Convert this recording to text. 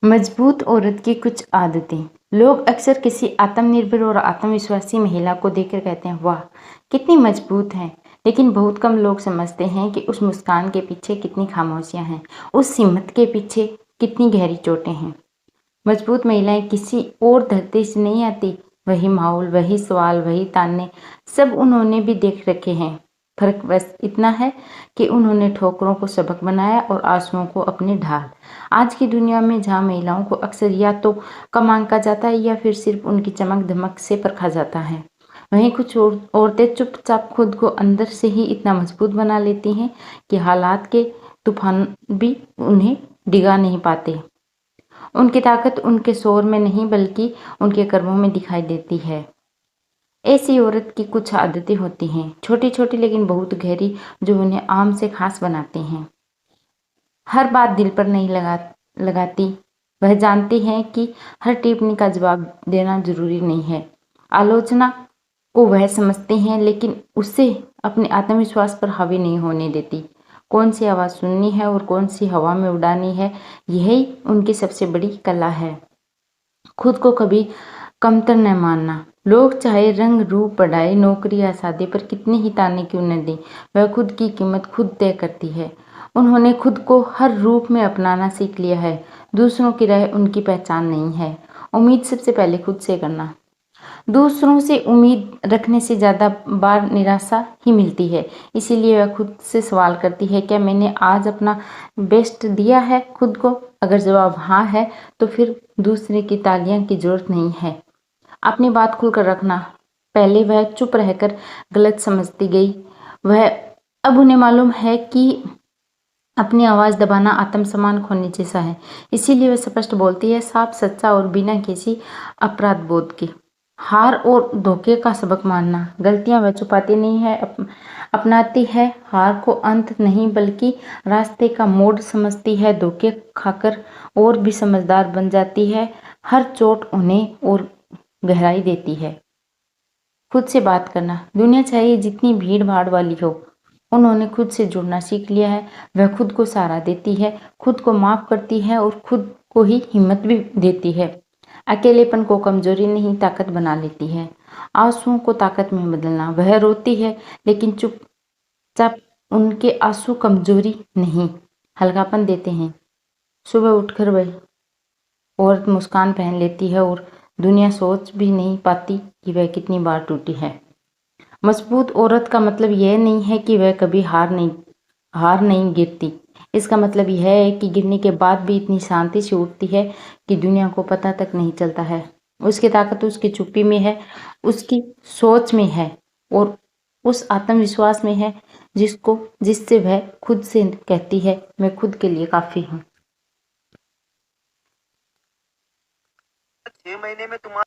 मजबूत औरत की कुछ आदतें। लोग अक्सर किसी आत्मनिर्भर और आत्मविश्वासी महिला को देखकर कहते हैं, वाह कितनी मजबूत है। लेकिन बहुत कम लोग समझते हैं कि उस मुस्कान के पीछे कितनी खामोशियां हैं, उस हिम्मत के पीछे कितनी गहरी चोटें हैं। मजबूत महिलाएं किसी और धरती से नहीं आती। वही माहौल, वही सवाल, वही ताने, सब उन्होंने भी देख रखे हैं। फर्क बस इतना है कि उन्होंने ठोकरों को सबक बनाया और आंसुओं को अपनी ढाल। आज की दुनिया में जहाँ महिलाओं को अक्सर या तो कम आंका जाता है या फिर सिर्फ उनकी चमक धमक से परखा जाता है, वहीं कुछ औरतें चुपचाप खुद को अंदर से ही इतना मजबूत बना लेती हैं कि हालात के तूफान भी उन्हें डिगा नहीं पाते। उनकी ताकत उनके शोर में नहीं बल्कि उनके कर्मों में दिखाई देती है। ऐसी औरत की कुछ आदतें होती हैं, छोटी छोटी लेकिन बहुत गहरी, जो उन्हें आम से खास बनाती हैं। हर बात दिल पर नहीं लगाती। वह जानती हैं कि हर टिप्पणी का जवाब देना जरूरी नहीं है। आलोचना को वह समझती हैं लेकिन उसे अपने आत्मविश्वास पर हावी नहीं होने देती। कौन सी आवाज़ सुननी है और कौन सी हवा में उड़ानी है, यही उनकी सबसे बड़ी कला है। खुद को कभी कमतर न मानना। लोग चाहे रंग रूप, पढ़ाई, नौकरी या शादी पर कितने ही ताने क्यों न दें, वह खुद की कीमत खुद तय करती है। उन्होंने खुद को हर रूप में अपनाना सीख लिया है। दूसरों की राय उनकी पहचान नहीं है। उम्मीद सबसे पहले खुद से करना। दूसरों से उम्मीद रखने से ज़्यादा बार निराशा ही मिलती है। इसीलिए वह खुद से सवाल करती है, क्या मैंने आज अपना बेस्ट दिया है खुद को? अगर जवाब हाँ है तो फिर दूसरे की तालियां की जरूरत नहीं है। अपनी बात खुलकर रखना। पहले वह चुप रहकर गलत समझती गई, वह अब उन्हें मालूम है कि अपनी आवाज़ दबाना आत्मसम्मान खोने जैसा है। इसीलिए वह स्पष्ट बोलती है, साफ, सच्चा और बिना किसी अपराध बोध के। हार और धोखे का सबक मानना। गलतियां वह छुपाती नहीं है, अपनाती है। हार को अंत नहीं बल्कि रास्ते का मोड़ समझती है। धोखे खाकर और भी समझदार बन जाती है। हर चोट उन्हें और गहराई देती है। खुद से बात करना। दुनिया चाहे जितनी भीड़ भाड़ वाली हो, उन्होंने खुद से जुड़ना सीख लिया है। वह खुद को सहारा देती है, खुद को माफ करती है और खुद को ही हिम्मत भी देती है। अकेलेपन को कमजोरी नहीं, ताकत बना लेती है। आंसुओं को ताकत में बदलना। वह रोती है लेकिन चुपचाप। उनके आंसू कमजोरी नहीं, हल्कापन देते हैं। सुबह उठकर वह औरत मुस्कान पहन लेती है और दुनिया सोच भी नहीं पाती कि वह कितनी बार टूटी है। मजबूत औरत का मतलब यह नहीं है कि वह कभी हार नहीं गिरती। इसका मतलब यह है कि गिरने के बाद भी इतनी शांति से उठती है कि दुनिया को पता तक नहीं चलता है। उसकी ताकत उसकी चुप्पी में है, उसकी सोच में है और उस आत्मविश्वास में है जिससे वह खुद से कहती है, मैं खुद के लिए काफी हूँ। 6 महीने में तुम्हारा